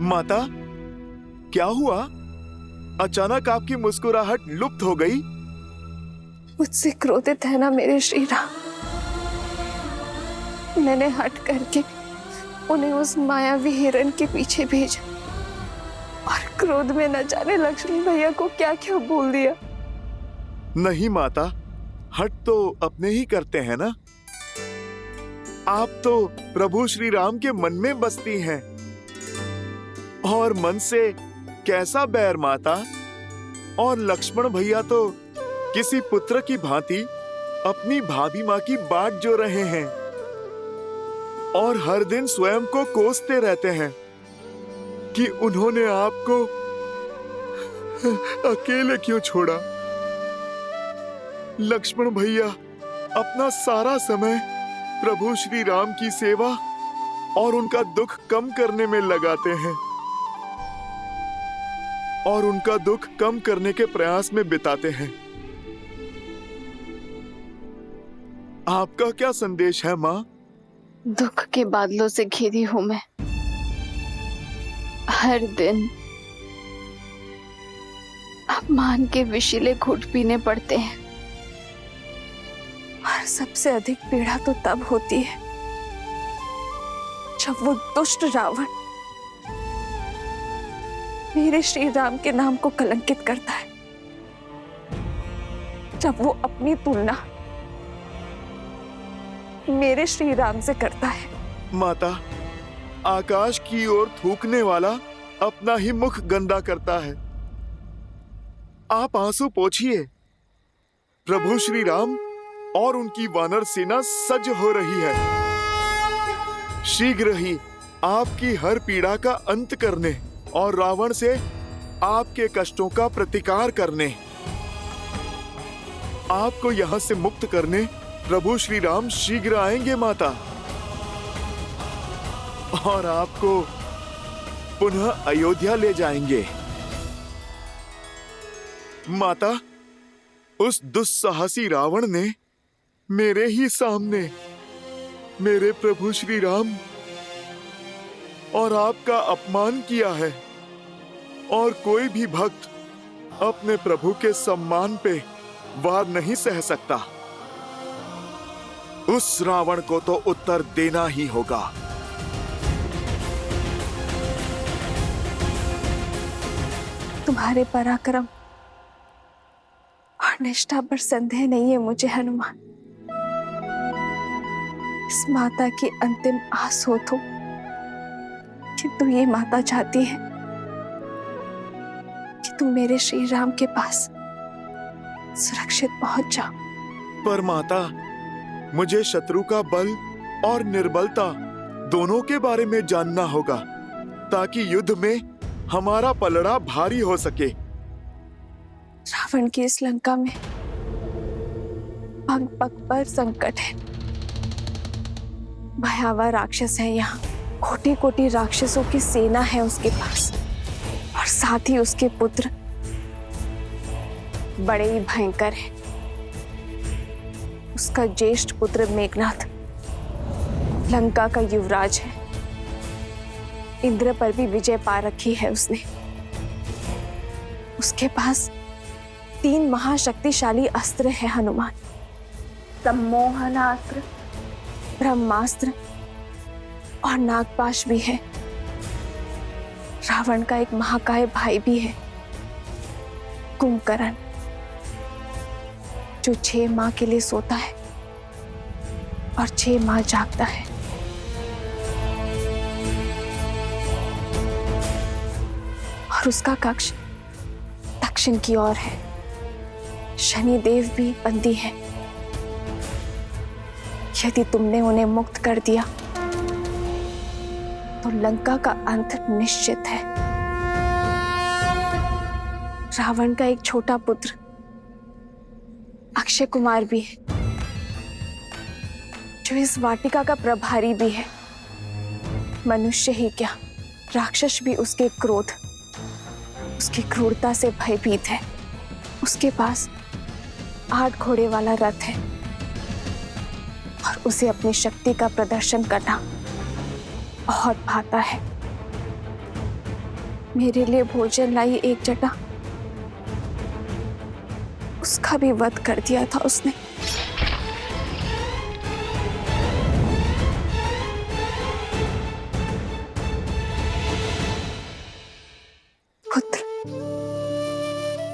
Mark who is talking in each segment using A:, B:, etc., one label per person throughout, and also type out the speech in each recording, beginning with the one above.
A: माता, क्या हुआ? अचानक आपकी मुस्कुराहट लुप्त हो गई।
B: मुझसे क्रोधित है ना मेरे श्री राम। मैंने हट करके उन्हें उस मायावी हिरण के पीछे भेजा और क्रोध में न जाने लक्ष्मण भैया को क्या क्या बोल दिया।
A: नहीं माता, हट तो अपने ही करते हैं ना। आप तो प्रभु श्री राम के मन में बसती हैं। और मन से कैसा बैर माता? और लक्ष्मण भैया तो किसी पुत्र की भांति अपनी भाभी माँ की बाट जो रहे हैं और हर दिन स्वयं को कोसते रहते हैं कि उन्होंने आपको अकेले क्यों छोड़ा। लक्ष्मण भैया अपना सारा समय प्रभु श्री राम की सेवा और उनका दुख कम करने में लगाते हैं और उनका दुख कम करने के प्रयास में बिताते हैं। आपका क्या संदेश है माँ?
B: दुख के बादलों से घिरी हूं मैं। हर दिन अपमान के विषैले घूंट पीने पड़ते हैं और सबसे अधिक पीड़ा तो तब होती है जब वो दुष्ट रावण मेरे श्री राम के नाम को कलंकित करता है, जब वो अपनी तुलना मेरे श्री राम से करता है।
A: माता, आकाश की ओर थूकने वाला अपना ही मुख गंदा करता है। आप आंसू पोंछिए। प्रभु श्री राम और उनकी वानर सेना सज्ज हो रही है, शीघ्र ही आपकी हर पीड़ा का अंत करने और रावण से आपके कष्टों का प्रतिकार करने, आपको यहां से मुक्त करने प्रभु श्री राम शीघ्र आएंगे माता, और आपको पुनः अयोध्या ले जाएंगे। माता, उस दुस्साहसी रावण ने मेरे ही सामने मेरे प्रभु श्री राम और आपका अपमान किया है, और कोई भी भक्त अपने प्रभु के सम्मान पे वार नहीं सह सकता। उस रावण को तो उत्तर देना ही होगा।
B: तुम्हारे पराक्रम और निष्ठा पर संदेह नहीं है मुझे हनुमान। इस माता की अंतिम आस हो तो किंतु ये माता चाहती है कि तुम मेरे श्री राम के पास सुरक्षित पहुंच जाओ।
A: पर माता, मुझे शत्रु का बल और निर्बलता दोनों के बारे में जानना होगा, ताकि युद्ध में हमारा पलड़ा भारी हो सके।
B: रावण की इस लंका में पग पग पर संकट है। भयावह राक्षस है यहाँ, कोटि कोटि राक्षसों की सेना है उसके पास, और साथ ही उसके पुत्र बड़े ही भयंकर है। उसका ज्येष्ठ पुत्र मेघनाथ लंका का युवराज है। इंद्र पर भी विजय पा रखी है उसने। उसके पास 3 महाशक्तिशाली अस्त्र है हनुमान। सम्मोहनास्त्र, ब्रह्मास्त्र और नागपाश भी है। रावण का एक महाकाय भाई भी है, कुंभकर्ण, जो 6 माह के लिए सोता है और 6 माह जागता है। और उसका कक्ष दक्षिण की ओर है। शनि देव भी बंदी है। यदि तुमने उन्हें मुक्त कर दिया तो लंका का अंत निश्चित है। रावण का एक छोटा पुत्र अक्षय कुमार भी है, जो इस वाटिका का प्रभारी भी है। मनुष्य ही क्या, राक्षस भी उसके क्रोध, उसकी क्रूरता से भयभीत है। उसके पास 8 घोड़े वाला रथ है और उसे अपनी शक्ति का प्रदर्शन करना बहुत भाता है। मेरे लिए भोजन लाई एक जटा, उसका भी वध कर दिया था उसने। पुत्र,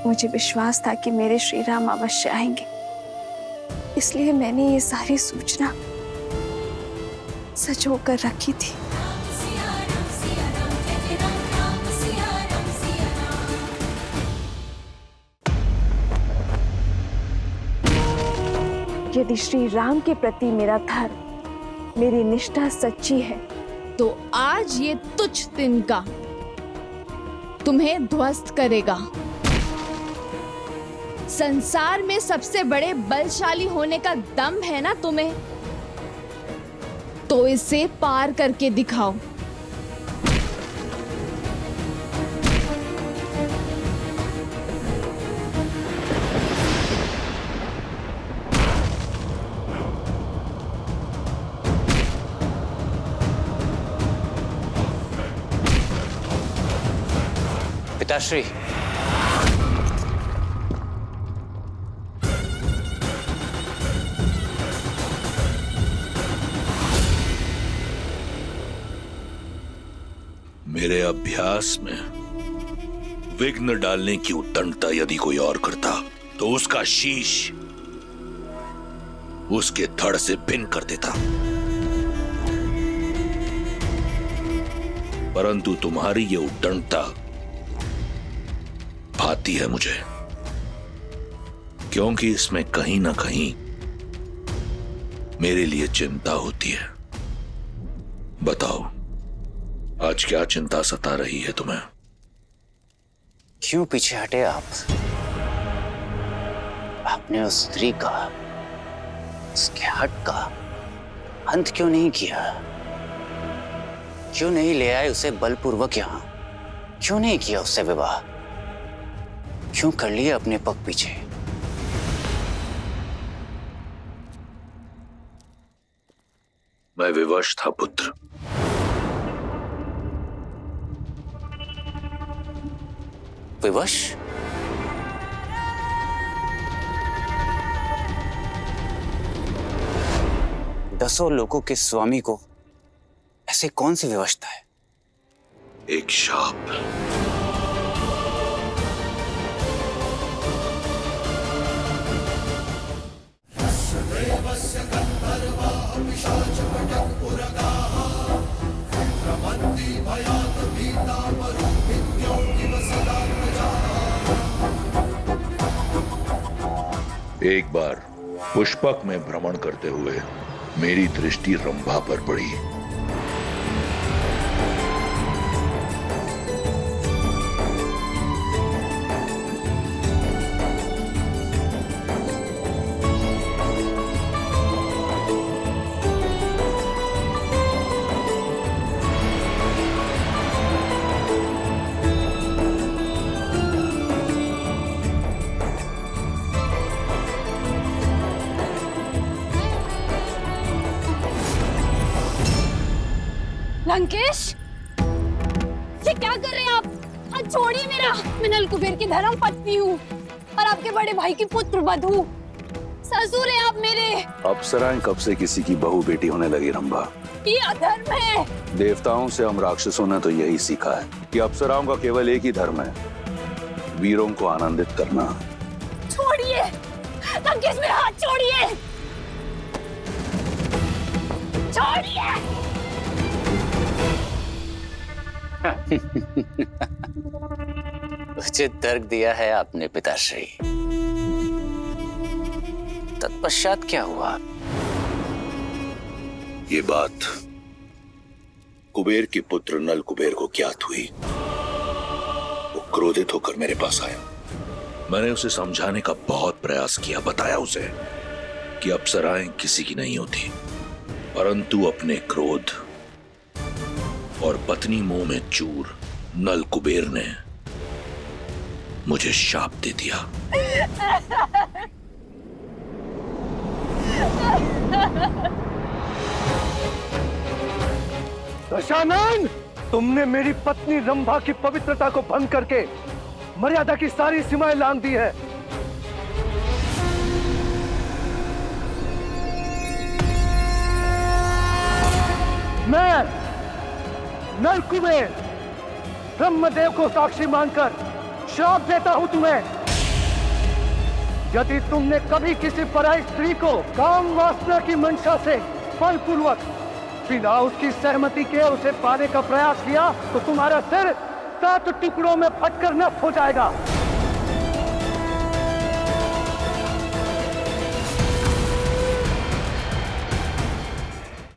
B: मुझे विश्वास था कि मेरे श्री राम अवश्य आएंगे, इसलिए मैंने ये सारी सूचना सजो कर रखी थी। यदि श्री राम के प्रति मेरा धर्म, मेरी निष्ठा सच्ची है,
C: तो आज ये तुच्छ तिनका तुम्हें ध्वस्त करेगा। संसार में सबसे बड़े बलशाली होने का दम है ना तुम्हें, तो इसे पार करके दिखाओ।
D: पिताश्री,
E: मेरे अभ्यास में विघ्न डालने की उद्दंडता यदि कोई और करता तो उसका शीश उसके धड़ से भिन्न कर देता, परंतु तुम्हारी ये उद्दंडता भाती है मुझे, क्योंकि इसमें कहीं ना कहीं मेरे लिए चिंता होती है। बताओ, आज क्या चिंता सता रही है तुम्हें?
D: क्यों पीछे हटे आप? आपने उस स्त्री का, उसके हट का अंत क्यों नहीं किया? क्यों नहीं ले आए उसे बलपूर्वक यहां? क्यों नहीं किया उससे विवाह? क्यों कर लिया अपने पग पीछे?
E: मैं विवश था पुत्र।
D: विवश? दसों लोगों के स्वामी को ऐसे कौन सी विवशता है?
E: एक शाप। एक बार पुष्पक में भ्रमण करते हुए मेरी दृष्टि रंभा पर पड़ी।
C: लंकेश, ये क्या कर रहे हैं आप? हाथ छोड़िए मेरा। मैं नल कुबेर की धर्म पत्नी हूँ और आपके बड़े भाई की पुत्र वधू। ससुर हैं आप मेरे।
F: अप्सराएं कब से किसी की बहू बेटी होने लगी रंभा?
C: ये अधर्म है।
F: देवताओं से हम राक्षसों ने तो यही सीखा है कि अप्सराओं का केवल एक ही धर्म है, वीरों को आनंदित करना।
C: छोड़िए लंकेश, मेरा हाथ छोड़िए। छोड़िए।
D: उचित तर्क दिया है आपने पिताश्री। तत्पश्चात क्या हुआ?
E: ये बात कुबेर के पुत्र नल कुबेर को ज्ञात हुई। वो क्रोधित होकर मेरे पास आया। मैंने उसे समझाने का बहुत प्रयास किया, बताया उसे कि अप्सराएं किसी की नहीं होती, परंतु अपने क्रोध और पत्नी मोह में चूर नल कुबेर ने मुझे शाप दे दिया।
F: दशानन!
G: तुमने मेरी पत्नी रंभा की पवित्रता को भंग करके मर्यादा की सारी सीमाएं लांघ दी है। मैं नल कुबेर ब्रह्मदेव को साक्षी मानकर श्राप देता हूं तुम्हें, यदि तुमने कभी किसी पराई स्त्री को काम वासना की मंशा से बलपूर्वक बिना उसकी सहमति के उसे पाने का प्रयास किया तो तुम्हारा सिर 7 टुकड़ों में फटकर नष्ट हो जाएगा।